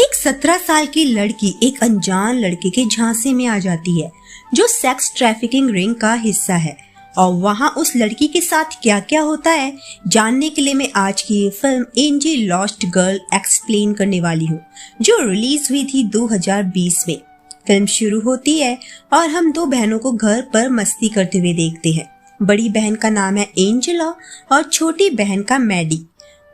एक 17 साल की लड़की एक अनजान लड़के के झांसे में आ जाती है जो सेक्स ट्रैफिकिंग रिंग का हिस्सा है। और वहां उस लड़की के साथ क्या क्या होता है जानने के लिए मैं आज की ये फिल्म एंजी लॉस्ट गर्ल एक्सप्लेन करने वाली हूँ, जो रिलीज हुई थी 2020 में। फिल्म शुरू होती है और हम दो बहनों को घर पर मस्ती करते हुए देखते हैं। बड़ी बहन का नाम है एंजेला और छोटी बहन का मैडी।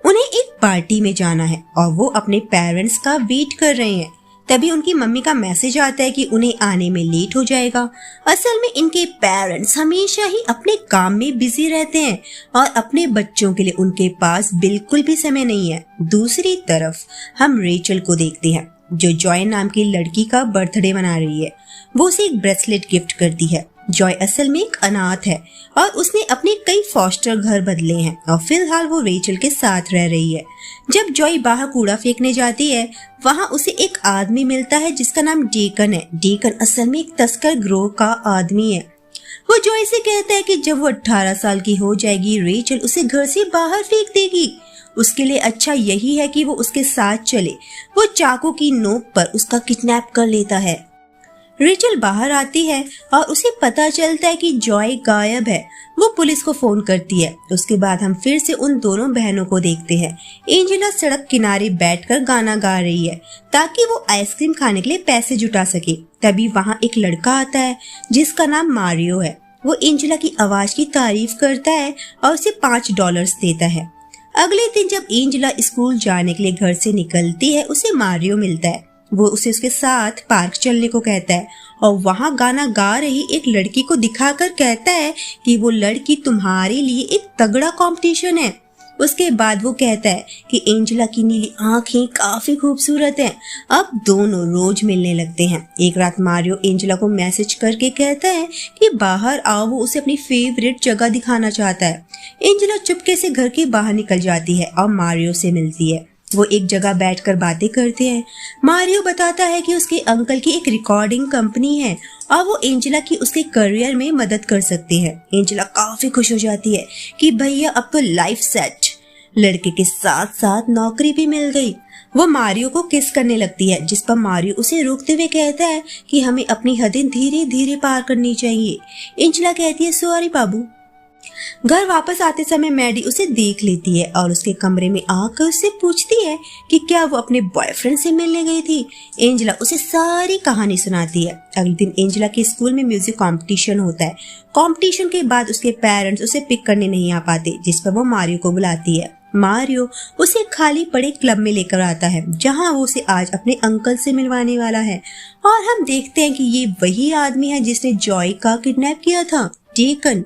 उन्हें एक पार्टी में जाना है और वो अपने पेरेंट्स का वेट कर रहे हैं। तभी उनकी मम्मी का मैसेज आता है कि उन्हें आने में लेट हो जाएगा। असल में इनके पेरेंट्स हमेशा ही अपने काम में बिजी रहते हैं और अपने बच्चों के लिए उनके पास बिल्कुल भी समय नहीं है। दूसरी तरफ हम रेचल को देखते हैं जो जॉय नाम की लड़की का बर्थडे मना रही है। वो उसे एक ब्रेसलेट गिफ्ट करती है। जॉय असल में एक अनाथ है और उसने अपने कई फॉस्टर घर बदले हैं और फिलहाल वो रेचल के साथ रह रही है। जब जॉय बाहर कूड़ा फेंकने जाती है वहां उसे एक आदमी मिलता है जिसका नाम डेकन है। डेकन असल में एक तस्कर ग्रोह का आदमी है। वो जॉय से कहता है कि जब वो 18 साल की हो जाएगी रेचल उसे घर से बाहर फेंक देगी। उसके लिए अच्छा यही है कि वो उसके साथ चले। वो चाकू की नोक पर उसका किडनैप कर लेता है। रेचल बाहर आती है और उसे पता चलता है कि जॉय गायब है। वो पुलिस को फोन करती है। उसके बाद हम फिर से उन दोनों बहनों को देखते हैं। एंजेला सड़क किनारे बैठकर गाना गा रही है ताकि वो आइसक्रीम खाने के लिए पैसे जुटा सके। तभी वहाँ एक लड़का आता है जिसका नाम मारियो है। वो एंजेला की आवाज की तारीफ करता है और उसे $5 देता है। अगले दिन जब एंजेला स्कूल जाने के लिए घर से निकलती है उसे मारियो मिलता है। वो उसे उसके साथ पार्क चलने को कहता है और वहाँ गाना गा रही एक लड़की को दिखाकर कहता है कि वो लड़की तुम्हारे लिए एक तगड़ा कंपटीशन है। उसके बाद वो कहता है कि एंजेला की नीली आंखें काफी खूबसूरत हैं। अब दोनों रोज मिलने लगते हैं। एक रात मारियो एंजेला को मैसेज करके कहता है कि बाहर आओ। वो उसे अपनी फेवरेट जगह दिखाना चाहता है। एंजेला चुपके से घर के बाहर निकल जाती है और मारियो से मिलती है। वो एक जगह बैठकर बातें करते हैं। मारियो बताता है कि उसके अंकल की एक रिकॉर्डिंग कंपनी है और वो एंजेला की उसके करियर में मदद कर सकते हैं। एंजेला काफी खुश हो जाती है कि भैया अब तो लाइफ सेट। लड़के के साथ साथ नौकरी भी मिल गई। वो मारियो को किस करने लगती है जिस पर मारियो उसे रोकते हुए कहता है कि हमें अपनी हदें धीरे धीरे पार करनी चाहिए। एंजेला कहती है सॉरी बाबू। घर वापस आते समय मैडी उसे देख लेती है और उसके कमरे में आकर उससे पूछती है कि क्या वो अपने बॉयफ्रेंड से मिलने गई थी। एंजेला उसे सारी कहानी सुनाती है। अगले दिन एंजेला के स्कूल में म्यूजिक कंपटीशन होता है। कंपटीशन के बाद उसके पेरेंट्स उसे पिक करने नहीं आ पाते जिस पर वो मारियो को बुलाती है। मारियो उसे खाली पड़े क्लब में लेकर आता है जहां वो उसे आज अपने अंकल से मिलवाने वाला है। और हम देखते हैं कि ये वही आदमी है जिसने जॉय का किडनैप किया था, डेकन।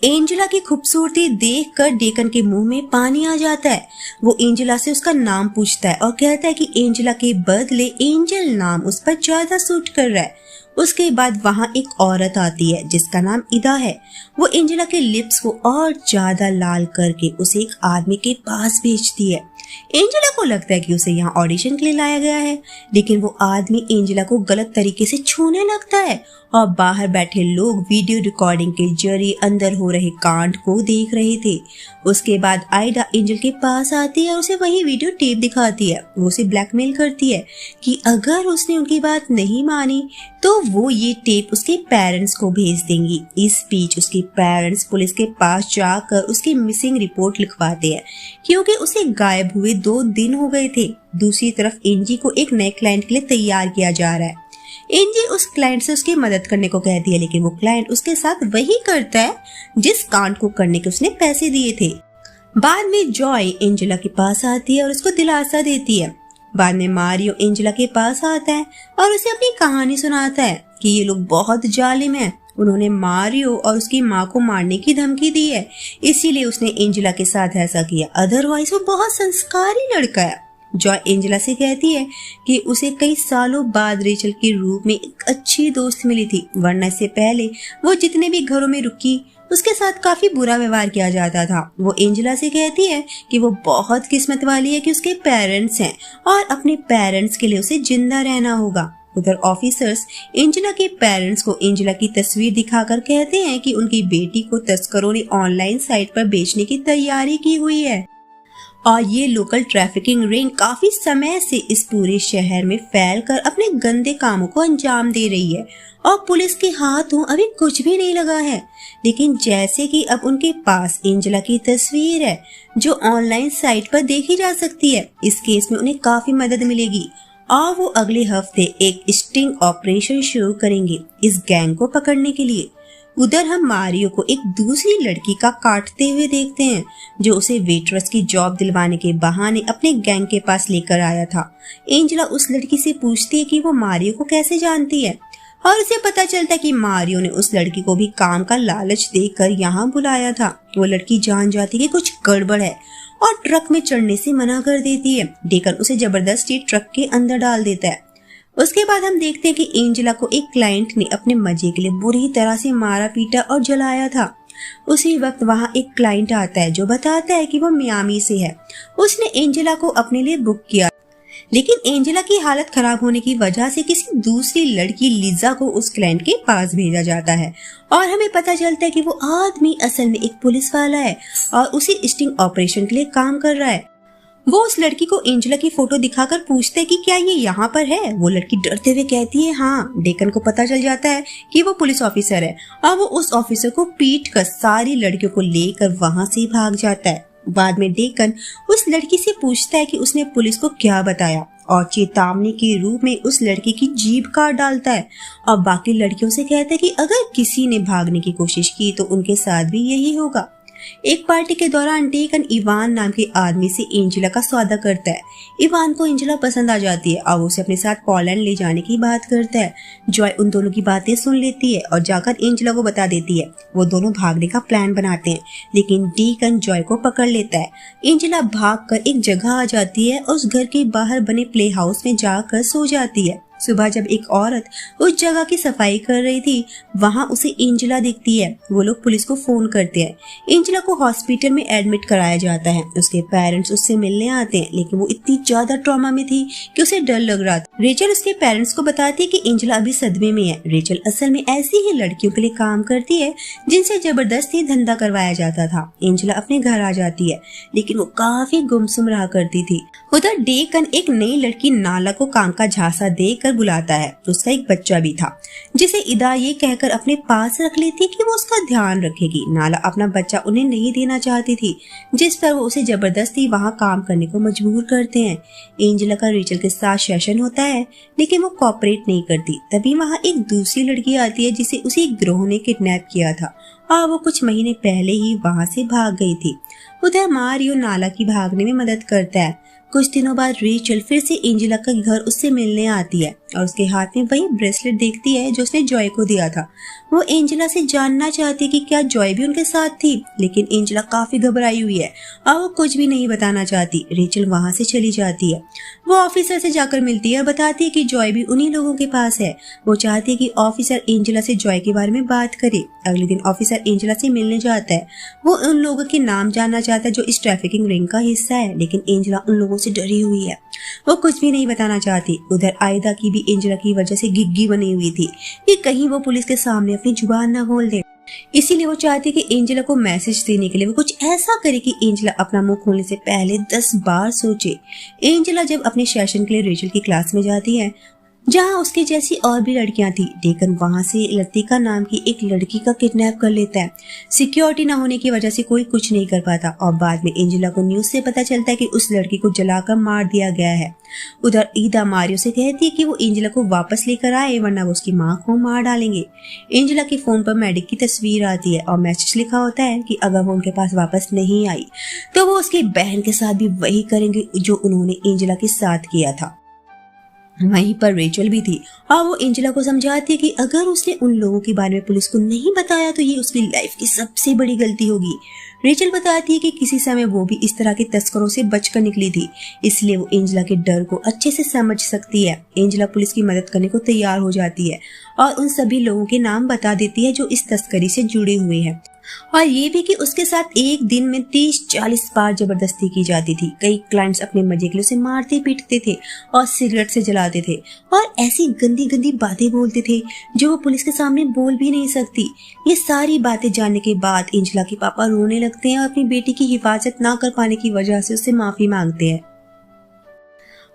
एंजेला की खूबसूरती देखकर डेकन के मुंह में पानी आ जाता है। वो एंजेला से उसका नाम पूछता है और कहता है कि एंजेला के बदले एंजल नाम उस पर ज्यादा सूट कर रहा है। उसके बाद वहाँ एक औरत आती है जिसका नाम इदा है। वो एंजेला के लिप्स को और ज्यादा लाल करके उसे एक आदमी के पास भेजती है। एंजेला को लगता है कि उसे यहाँ ऑडिशन के लिए लाया गया है, लेकिन वो आदमी एंजेला को गलत तरीके से छूने लगता है और बाहर बैठे लोग वीडियो रिकॉर्डिंग के जरिए अंदर हो रहे कांड को देख रहे थे। उसके बाद आइडा एंजल के पास आती है और उसे वही वीडियो टेप दिखाती है। वो उसे ब्लैकमेल करती है कि अगर उसने उनकी बात नहीं मानी तो वो ये टेप उसके पेरेंट्स को भेज देंगी। इस बीच उसके पेरेंट्स पुलिस के पास जाकर उसकी मिसिंग रिपोर्ट लिखवाते हैं क्योंकि उसे गायब हुए 2 दिन हो गए थे। दूसरी तरफ एंजी को एक नए क्लाइंट के लिए तैयार किया जा रहा है। एंजी उस क्लाइंट से उसकी मदद करने को कहती है, लेकिन वो क्लाइंट उसके साथ वही करता है जिस कांड को करने के उसने पैसे दिए थे। बाद में जॉय एंजेला के पास आती है और उसको दिलासा देती है। बाद में मारियो एंजेला के पास आता है और उसे अपनी कहानी सुनाता है कि ये लोग बहुत जालिम हैं। उन्होंने मारियो और उसकी माँ को मारने की धमकी दी है, इसीलिए उसने एंजेला के साथ ऐसा किया। अदरवाइज वो बहुत संस्कारी लड़का है। जॉय एंजेला से कहती है कि उसे कई सालों बाद रेचल के रूप में एक अच्छी दोस्त मिली थी, वरना इससे पहले वो जितने भी घरों में रुकी उसके साथ काफी बुरा व्यवहार किया जाता था। वो एंजेला से कहती है कि वो बहुत किस्मत वाली है कि उसके पेरेंट्स हैं और अपने पेरेंट्स के लिए उसे जिंदा रहना होगा। उधर ऑफिसर्स एंजेला के पेरेंट्स को एंजेला की तस्वीर दिखाकर कहते हैं कि उनकी बेटी को तस्करों ने ऑनलाइन साइट पर बेचने की तैयारी की हुई है। और ये लोकल ट्रैफिकिंग रिंग काफी समय से इस पूरे शहर में फैलकर अपने गंदे कामों को अंजाम दे रही है और पुलिस के हाथों अभी कुछ भी नहीं लगा है। लेकिन जैसे कि अब उनके पास एंजेला की तस्वीर है जो ऑनलाइन साइट पर देखी जा सकती है, इस केस में उन्हें काफी मदद मिलेगी और वो अगले हफ्ते एक स्टिंग ऑपरेशन शुरू करेंगे इस गैंग को पकड़ने के लिए। उधर हम मारियो को एक दूसरी लड़की का काटते हुए देखते हैं जो उसे वेट्रेस की जॉब दिलवाने के बहाने अपने गैंग के पास लेकर आया था। एंजेला उस लड़की से पूछती है कि वो मारियो को कैसे जानती है और उसे पता चलता है कि मारियो ने उस लड़की को भी काम का लालच देकर यहाँ बुलाया था। वो लड़की जान जाती है कि कुछ गड़बड़ है और ट्रक में चढ़ने से मना कर देती है। डेकन उसे जबरदस्ती ट्रक के अंदर डाल देता है। उसके बाद हम देखते हैं कि एंजेला को एक क्लाइंट ने अपने मजे के लिए बुरी तरह से मारा पीटा और जलाया था। उसी वक्त वहाँ एक क्लाइंट आता है जो बताता है कि वो मियामी से है। उसने एंजेला को अपने लिए बुक किया, लेकिन एंजेला की हालत खराब होने की वजह से किसी दूसरी लड़की लिजा को उस क्लाइंट के पास भेजा जाता है और हमें पता चलता है कि वो आदमी असल में एक पुलिस वाला है और उसी स्टिंग ऑपरेशन के लिए काम कर रहा है। वो उस लड़की को एंजेला की फोटो दिखाकर पूछते हैं कि क्या ये यहाँ पर है। वो लड़की डरते हुए कहती है हाँ। डेकन को पता चल जाता है कि वो पुलिस ऑफिसर है और वो उस ऑफिसर को पीट कर सारी लड़कियों को लेकर वहाँ से भाग जाता है। बाद में डेकन उस लड़की से पूछता है कि उसने पुलिस को क्या बताया और चेतावनी के रूप में उस लड़की की जीभ काट डालता है और बाकी लड़कियों से कहता है कि अगर किसी ने भागने की कोशिश की तो उनके साथ भी यही होगा। एक पार्टी के दौरान डेकन इवान नाम के आदमी से एंजेला का सौदा करता है। इवान को एंजेला पसंद आ जाती है और उसे अपने साथ पोलैंड ले जाने की बात करता है। जॉय उन दोनों की बातें सुन लेती है और जाकर एंजेला को बता देती है। वो दोनों भागने का प्लान बनाते हैं, लेकिन डेकन जॉय को पकड़ लेता है। एंजेला भागकर एक जगह आ जाती है और उस घर के बाहर बने प्ले हाउस में जाकर सो जाती है। सुबह जब एक औरत उस जगह की सफाई कर रही थी, वहां उसे एंजेला दिखती है। वो लोग पुलिस को फोन करते हैं। एंजेला को हॉस्पिटल में एडमिट कराया जाता है। उसके पेरेंट्स उससे मिलने आते हैं, लेकिन वो इतनी ज्यादा ट्रॉमा में थी कि उसे डर लग रहा था। रेचल उसके पेरेंट्स को बताती है कि एंजेला अभी सदमे में है। रेचल असल में ऐसी ही लड़कियों के लिए काम करती है जिनसे जबरदस्ती धंधा करवाया जाता था। एंजेला अपने घर आ जाती है, लेकिन वो काफी गुमसुम रहा करती थी। उधर डेकन एक नई लड़की नाला को काम का झांसा देकर बुलाता है। उसका एक बच्चा भी था जिसे इदा ये कहकर अपने पास रख लेती कि वो उसका ध्यान रखेगी। नाला अपना बच्चा उन्हें नहीं देना चाहती थी, जिस पर वो उसे जबरदस्ती वहाँ काम करने को मजबूर करते हैं। एंजेला का रेचल के साथ सेशन होता है, लेकिन वो कोऑपरेट नहीं करती। तभी वहाँ एक दूसरी लड़की आती है जिसे उसी गिरोह ने किडनैप किया था और वो कुछ महीने पहले ही वहाँ से भाग गई थी। उधर मारियो नाला की भागने में मदद करता है। कुछ दिनों बाद रेचल फिर से एंजेला का घर उससे मिलने आती है और उसके हाथ में वही ब्रेसलेट देखती है जो उसने जॉय को दिया था। वो एंजेला से जानना चाहती है कि क्या जॉय भी उनके साथ थी, लेकिन एंजेला काफी घबराई हुई है और वो कुछ भी नहीं बताना चाहती। रेचल वहाँ से चली जाती है। वो ऑफिसर से जाकर मिलती है और बताती है कि जॉय भी उन्हीं लोगों के पास है। वो चाहती है कि ऑफिसर एंजेला से जॉय के बारे में बात करे। अगले दिन ऑफिसर एंजेला से मिलने जाता है। वो उन लोगों के नाम जानना चाहता है जो इस ट्रैफिकिंग रिंग का हिस्सा है, लेकिन एंजेला उन लोगों से डरी हुई है। वो कुछ भी नहीं बताना चाहती। उधर आयदा की भी एंजेला की वजह से गिग्गी बनी हुई थी कि कहीं वो पुलिस के सामने अपनी जुबान न खोल दे। इसीलिए वो चाहती कि एंजेला को मैसेज देने के लिए वो कुछ ऐसा करे कि एंजेला अपना मुंह खोलने से पहले 10 बार सोचे। एंजेला जब अपने सेशन के लिए रेचल की क्लास में जाती है, जहाँ उसके जैसी और भी लड़कियां थी, डेकन वहां से लतिका नाम की एक लड़की का किडनैप कर लेता है। सिक्योरिटी न होने की वजह से कोई कुछ नहीं कर पाता और बाद में एंजेला को न्यूज से पता चलता है कि उस लड़की को जलाकर मार दिया गया है। उधर ईदा मारियो से कहती है कि वो एंजेला को वापस लेकर आए, वरना वो उसकी माँ को मार डालेंगे। एंजेला के फोन पर मेडिक की तस्वीर आती है और मैसेज लिखा होता है कि अगर वो उनके पास वापस नहीं आई तो वो उसकी बहन के साथ भी वही करेंगे जो उन्होंने एंजेला के साथ किया था। वहीं पर रेचल भी थी और वो एंजेला को समझाती है कि अगर उसने उन लोगों के बारे में पुलिस को नहीं बताया तो ये उसकी लाइफ की सबसे बड़ी गलती होगी। रेचल बताती है कि किसी समय वो भी इस तरह के तस्करों से बचकर निकली थी, इसलिए वो एंजेला के डर को अच्छे से समझ सकती है। एंजेला पुलिस की मदद करने को तैयार हो जाती है और उन सभी लोगों के नाम बता देती है जो इस तस्करी से जुड़े हुए हैं। और ये भी कि उसके साथ एक दिन में 30-40 बार जबरदस्ती की जाती थी। कई क्लाइंट्स अपने मजे के लिए उसे मारते पीटते थे और सिगरेट से जलाते थे और ऐसी गंदी गंदी बातें बोलते थे जो वो पुलिस के सामने बोल भी नहीं सकती। ये सारी बातें जानने के बाद एंजेला के पापा रोने लगते हैं और अपनी बेटी की हिफाजत ना कर पाने की वजह से उससे माफी मांगते हैं।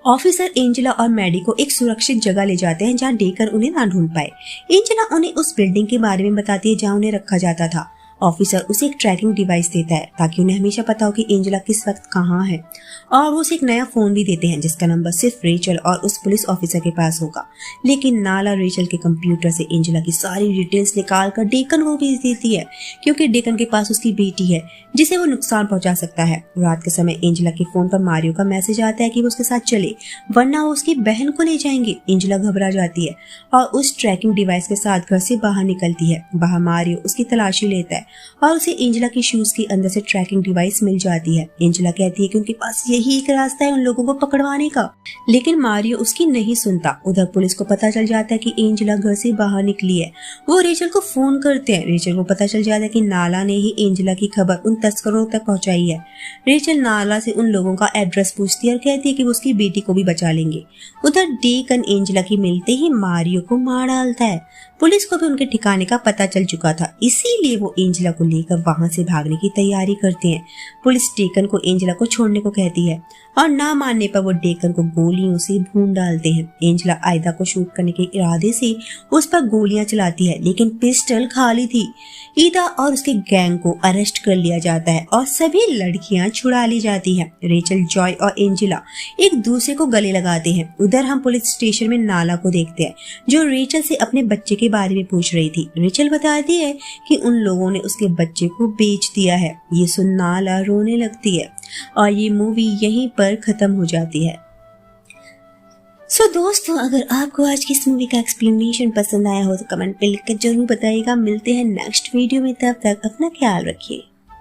ऑफिसर एंजेला और मैडी को एक सुरक्षित जगह ले जाते हैं जहाँ डेकन उन्हें ना ढूंढ पाए। एंजेला उन्हें उस बिल्डिंग के बारे में बताती है जहाँ उन्हें रखा जाता था। ऑफिसर उसे एक ट्रैकिंग डिवाइस देता है ताकि उन्हें हमेशा पता हो कि एंजेला किस वक्त कहाँ है, और वो उसे एक नया फोन भी देते हैं जिसका नंबर सिर्फ रेचल और उस पुलिस ऑफिसर के पास होगा। लेकिन नाला रेचल के कंप्यूटर से एंजेला की सारी डिटेल्स निकाल कर डेकन को भेज देती है क्योंकि डेकन के पास उसकी बेटी है जिसे वो नुकसान पहुंचा सकता है। रात के समय एंजेला के फोन पर मारियो का मैसेज आता है कि वो उसके साथ चले वरना वो उसकी बहन को ले जाएंगे। एंजेला घबरा जाती है और उस ट्रैकिंग डिवाइस के साथ घर से बाहर निकलती है। बाहर मारियो उसकी तलाशी लेता है और उसे एंजेला के शूज के अंदर से ट्रैकिंग डिवाइस मिल जाती है। एंजेला कहती है कि उनके पास यही एक रास्ता है उन लोगों को पकड़वाने का, लेकिन मारियो उसकी नहीं सुनता। उधर पुलिस को पता चल जाता है कि एंजेला घर से बाहर निकली है। वो रेचल को फोन करते हैं। रेचल को पता चल जाता है कि नाला ने ही एंजेला की खबर उन तस्करों तक पहुंचाई है। रेचल नाला से उन लोगों का एड्रेस पूछती है और कहती है कि वो उसकी बेटी को भी बचा लेंगे। उधर डेकन एंजेला की मिलते ही मारियो को मार डालता है। पुलिस को भी उनके ठिकाने का पता चल चुका था, इसीलिए वो एंजेला को लेकर वहां से भागने की तैयारी करते हैं। पुलिस डेकन को एंजेला को छोड़ने को कहती है और ना मानने पर वो डेकन को गोलियों से भून डालते हैं। एंजेला आयदा को शूट करने के इरादे से उस पर गोलियां चलाती है लेकिन पिस्टल खाली थी। ईदा और उसके गैंग को अरेस्ट कर लिया जाता है और सभी लड़कियां छुड़ा ली जाती हैं। रेचल, जॉय और एंजेला एक दूसरे को गले लगाते हैं। उधर हम पुलिस स्टेशन में नाला को देखते हैं जो रेचल से अपने बच्चे के बारे में पूछ रही थी। रेचल बताती है कि उन लोगों ने उसके बच्चे को बेच दिया है। ये सुन नाला रोने लगती है और ये मूवी यहीं पर खत्म हो जाती है। सो दोस्तों, अगर आपको आज की इस मूवी का एक्सप्लेनेशन पसंद आया हो तो कमेंट पे लिखकर जरूर बताइएगा। मिलते हैं नेक्स्ट वीडियो में, तब तक अपना ख्याल रखिए।